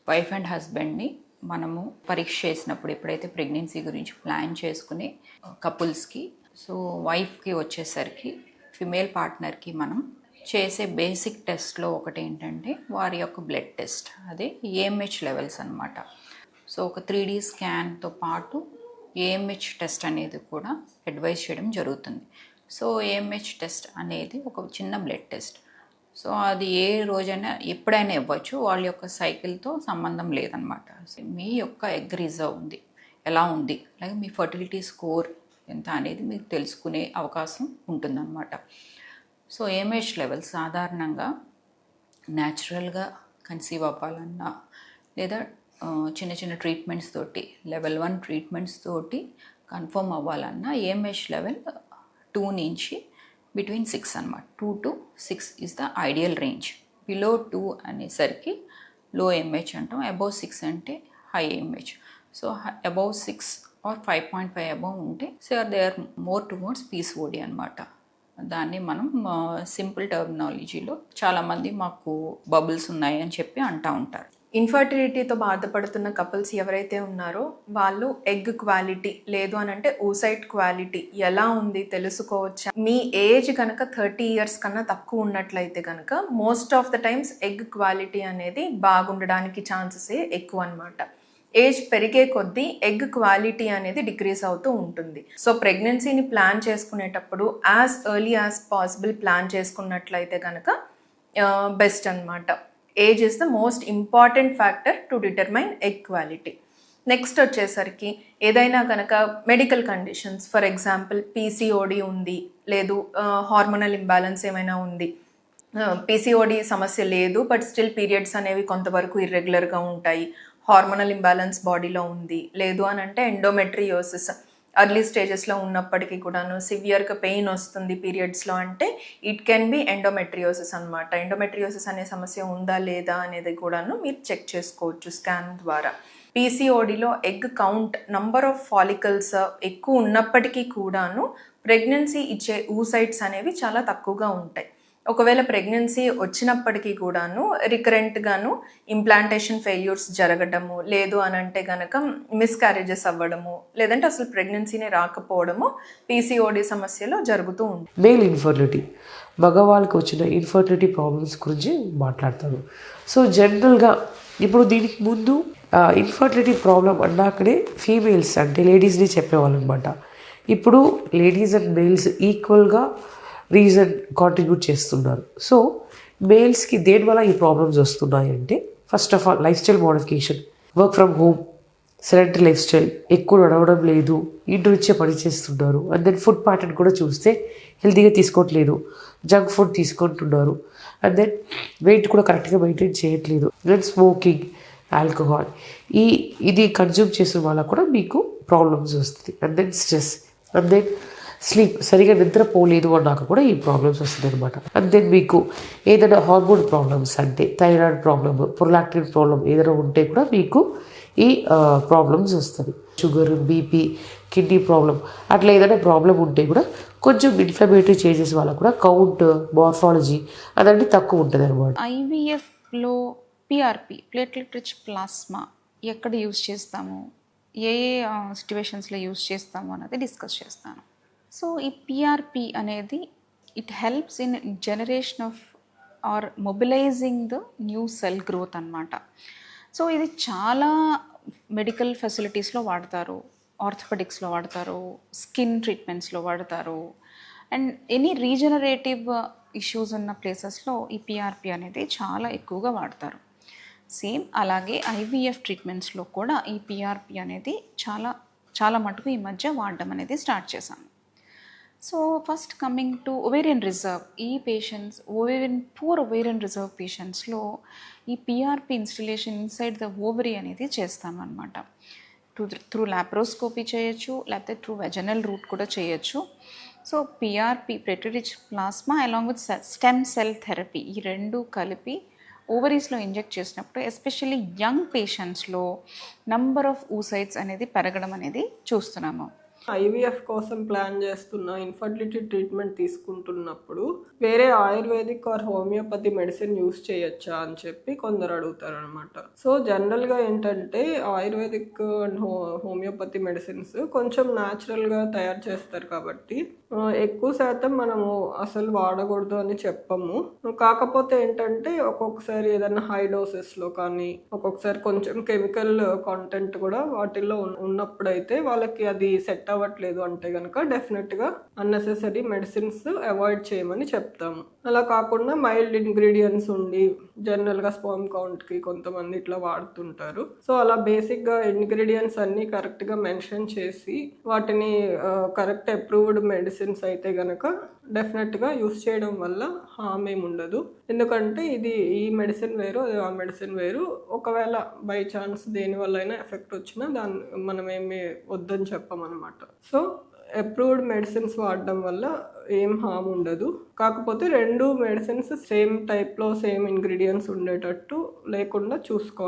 Wife and హస్బెండ్ని మనము పరీక్ష చేసినప్పుడు ఎప్పుడైతే ప్రెగ్నెన్సీ గురించి ప్లాన్ చేసుకునే కపుల్స్కి, సో వైఫ్కి వచ్చేసరికి ఫిమేల్ పార్ట్నర్కి మనం చేసే బేసిక్ టెస్ట్లో ఒకటి ఏంటంటే వారి యొక్క బ్లడ్ టెస్ట్, అదే ఏఎంహెచ్ లెవెల్స్ అనమాట. సో ఒక 3D స్కాన్తో పాటు ఏఎంహెచ్ టెస్ట్ అనేది కూడా అడ్వైజ్ చేయడం జరుగుతుంది. సో ఏఎంహెచ్ టెస్ట్ అనేది ఒక చిన్న బ్లడ్ టెస్ట్. సో అది ఏ రోజైనా ఎప్పుడైనా ఇవ్వచ్చు, వాళ్ళ యొక్క సైకిల్తో సంబంధం లేదనమాట. మీ యొక్క ఎగ్ రిజర్వ్ ఉంది ఎలా ఉంది, అలాగే మీ ఫర్టిలిటీ స్కోర్ ఎంత అనేది మీకు తెలుసుకునే అవకాశం ఉంటుందన్నమాట. సో ఏఎంహెచ్ లెవెల్స్ సాధారణంగా న్యాచురల్గా కన్సీవ్ అవ్వాలన్నా లేదా చిన్న చిన్న ట్రీట్మెంట్స్ తోటి లెవెల్ 1 ట్రీట్మెంట్స్ తోటి కన్ఫర్మ్ అవ్వాలన్నా ఏఎంహెచ్ లెవెల్ 2 నుంచి బిట్వీన్ 6 అనమాట. 2 to 6 is the ideal range. Below 2 అనేసరికి లో ఏఎంహెచ్ అంటాం, అబౌవ్ 6 అంటే high AMH. So above 6 or 5.5 above ఉంటే so they are more towards PCOD అనమాట. దాన్ని మనం సింపుల్ టర్మినాలజీలో చాలామంది మాకు బబుల్స్ ఉన్నాయి అని చెప్పి అంటూ ఉంటారు. ఇన్ఫర్టిలిటీతో బాధపడుతున్న కపుల్స్ ఎవరైతే ఉన్నారో వాళ్ళు ఎగ్ క్వాలిటీ లేదు అని అంటే oocyte క్వాలిటీ ఎలా ఉంది తెలుసుకోవచ్చా? మీ ఏజ్ కనుక 30 years కన్నా తక్కువ ఉన్నట్లయితే కనుక most of the times egg quality అనేది బాగుండడానికి ఛాన్సెస్ ఎక్కువ అనమాట. ఏజ్ పెరిగే కొద్దీ ఎగ్ క్వాలిటీ అనేది డిక్రీజ్ అవుతూ ఉంటుంది. సో ప్రెగ్నెన్సీని ప్లాన్ చేసుకునేటప్పుడు as early as possible plan చేసుకున్నట్లయితే కనుక బెస్ట్ అనమాట. Age is the most important factor to determine egg quality. Next వచ్చేసరికి ఏదైనా కనుక medical conditions, for example PCOD ఉంది, లేదు హార్మోనల్ ఇంబ్యాలెన్స్ ఏమైనా ఉంది. పీసీఓడి సమస్య లేదు బట్ స్టిల్ పీరియడ్స్ అనేవి కొంతవరకు ఇర్రెగ్యులర్గా ఉంటాయి, హార్మోనల్ ఇంబ్యాలెన్స్ బాడీలో ఉంది, లేదు అని అంటే ఎండోమెట్రియోసిస్ అర్లీ స్టేజెస్లో ఉన్నప్పటికీ కూడాను సివియర్గా పెయిన్ వస్తుంది పీరియడ్స్లో అంటే ఇట్ కెన్ బి ఎండోమెట్రియోసిస్ అనమాట. ఎండోమెట్రియోసిస్ అనే సమస్య ఉందా లేదా అనేది కూడాను మీరు చెక్ చేసుకోవచ్చు స్కాన్ ద్వారా. పీసీఓడిలో egg count, number of follicles ఎక్కువ ఉన్నప్పటికీ కూడాను ప్రెగ్నెన్సీ ఇచ్చే oocytes అనేవి చాలా తక్కువగా ఉంటాయి. ఒకవేళ ప్రెగ్నెన్సీ వచ్చినప్పటికీ కూడాను రికరెంట్గాను ఇంప్లాంటేషన్ ఫెయిల్యూర్స్ జరగడము, లేదు అని అంటే కనుక మిస్క్యారేజెస్ అవ్వడము, లేదంటే అసలు ప్రెగ్నెన్సీనే రాకపోవడము పీసీఓడి సమస్యలో జరుగుతూ ఉంటుంది. మేల్ ఇన్ఫర్టిలిటీ, మగవాళ్ళకి వచ్చిన ఇన్ఫర్టిలిటీ ప్రాబ్లమ్స్ గురించి మాట్లాడతాను. సో జనరల్గా ఇప్పుడు దీనికి ముందు ఇన్ఫర్టిలిటీ ప్రాబ్లం అన్నాకనే ఫీమేల్స్ అంటే లేడీస్ని చెప్పేవాళ్ళు అనమాట. ఇప్పుడు లేడీస్ అండ్ మేల్స్ ఈక్వల్గా రీజన్ కాంట్రిబ్యూట్ చేస్తున్నారు. సో మేల్స్కి దేనివల్ల ఈ ప్రాబ్లమ్స్ వస్తున్నాయి అంటే first of all life style modification, work from home, sedentary life style, ఎక్కువ నడవడం లేదు, ఇంటి నుంచే పని చేస్తున్నారు. అండ్ దెన్ ఫుడ్ ప్యాటర్న్ కూడా చూస్తే హెల్తీగా తీసుకోవట్లేదు, జంక్ ఫుడ్ తీసుకుంటున్నారు. అండ్ దెన్ వెయిట్ కూడా కరెక్ట్గా మెయింటైన్ చేయట్లేదు. దెన్ స్మోకింగ్, ఆల్కహాల్, ఇది కన్జ్యూమ్ చేసిన వాళ్ళకు కూడా మీకు ప్రాబ్లమ్స్ వస్తుంది. And then stress, and then sleep, సరిగా నిద్రపోలేదు అన్నాక కూడా ఈ ప్రాబ్లమ్స్ వస్తుంది అనమాట. అండ్ దెన్ మీకు ఏదైనా హార్మోన్ ప్రాబ్లమ్స్ అంటే థైరాయిడ్ ప్రాబ్లమ్, ప్రొలాక్టిన్ ప్రాబ్లమ్ ఏదైనా ఉంటే కూడా మీకు ఈ ప్రాబ్లమ్స్ వస్తుంది. షుగర్, బీపీ, కిడ్నీ ప్రాబ్లం అట్లా ఏదైనా ప్రాబ్లం ఉంటే కూడా కొంచెం ఇన్ఫ్లమేటరీ చేంజెస్ వల్ల కూడా కౌంట్, మార్ఫాలజీ అదంటే తక్కువ ఉంటుంది అనమాట. ఐవీఎఫ్లో పిఆర్పి, ప్లేట్లెట్ రిచ్ ప్లాస్మా ఎక్కడ యూజ్ చేస్తాము, ఏ సిట్యువేషన్స్లో యూజ్ చేస్తాము అనేది డిస్కస్ చేస్తాను. సో ఈ పిఆర్పి అనేది it helps in generation of or mobilizing the new cell growth అనమాట. సో ఇది చాలా మెడికల్ ఫెసిలిటీస్లో వాడతారు, ఆర్థోపెడిక్స్లో వాడతారు, స్కిన్ ట్రీట్మెంట్స్లో వాడతారు, అండ్ ఎనీ రీజనరేటివ్ ఇష్యూస్ ఉన్న ప్లేసెస్లో ఈ పిఆర్పి అనేది చాలా ఎక్కువగా వాడతారు. సేమ్ అలాగే ఐవీఎఫ్ ట్రీట్మెంట్స్లో కూడా ఈ పిఆర్పి అనేది చాలా మటుకు ఈ మధ్య వాడడం అనేది స్టార్ట్ చేశాము. So first coming to ovarian reserve, ఈ పేషెంట్స్ పూర్ ఓవేరియన్ రిజర్వ్ పేషెంట్స్లో ఈ పిఆర్పి ఇన్స్టిలేషన్ ఇన్సైడ్ ద ఓవరీ అనేది చేస్తామన్నమాట. త్రూ లాప్రోస్కోపీ చేయొచ్చు, లేకపోతే త్రూ వెజనల్ రూట్ కూడా చేయొచ్చు. So PRP, platelet rich plasma along with stem cell therapy, ఈ రెండు కలిపి ఓవరీస్లో ఇంజెక్ట్ చేసినప్పుడు ఎస్పెషల్లీ యంగ్ పేషెంట్స్లో నంబర్ ఆఫ్ oocytes అనేది పెరగడం అనేది చూస్తున్నాము. IVF కోసం ప్లాన్ చేస్తున్న ఇన్ఫర్టిలిటీ ట్రీట్మెంట్ తీసుకుంటున్నప్పుడు వేరే ayurvedic or homeopathy medicine use చేయొచ్చా అని చెప్పి కొందరు అడుగుతారు అనమాట. సో జనరల్గా ఏంటంటే ఆయుర్వేదిక్ అండ్ హోమియోపతి మెడిసిన్స్ కొంచెం న్యాచురల్గా తయారు చేస్తారు కాబట్టి ఎక్కువ శాతం మనము అసలు వాడకూడదు అని చెప్పము. కాకపోతే ఏంటంటే ఒక్కొక్కసారి ఏదైనా హై డోసెస్లో కానీ ఒక్కొక్కసారి కొంచెం కెమికల్ కాంటెంట్ కూడా వాటిల్లో ఉన్నప్పుడైతే వాళ్ళకి అది సెట్ అవ్వట్లేదు అంటే కనుక డెఫినెట్గా అన్నెసెసరీ మెడిసిన్స్ అవాయిడ్ చేయమని చెప్తాము. అలా కాకుండా మైల్డ్ ఇంగ్రీడియంట్స్ ఉండి జనరల్గా స్పర్మ్ కౌంట్కి కొంతమంది ఇట్లా వాడుతుంటారు. సో అలా బేసిక్గా ఇంగ్రీడియంట్స్ అన్నీ కరెక్ట్గా మెన్షన్ చేసి వాటిని కరెక్ట్ అప్రూవ్డ్ మెడిసిన్స్ అయితే కనుక డెఫినెట్గా యూస్ చేయడం వల్ల హామ్ ఏమి ఉండదు. ఎందుకంటే ఈ మెడిసిన్ వేరు ఆ మెడిసిన్ వేరు. ఒకవేళ బై ఛాన్స్ దేనివల్ల అయినా ఎఫెక్ట్ వచ్చినా మనం ఏమి వద్దని చెప్పమన్నమాట. సో అప్రూవ్డ్ మెడిసిన్స్ వాడడం వల్ల ఏం హామ్ ఉండదు. కాకపోతే 2 మెడిసిన్స్ సేమ్ టైప్లో సేమ్ ఇంగ్రీడియంట్స్ ఉండేటట్టు లేకుండా చూసుకోవాలి.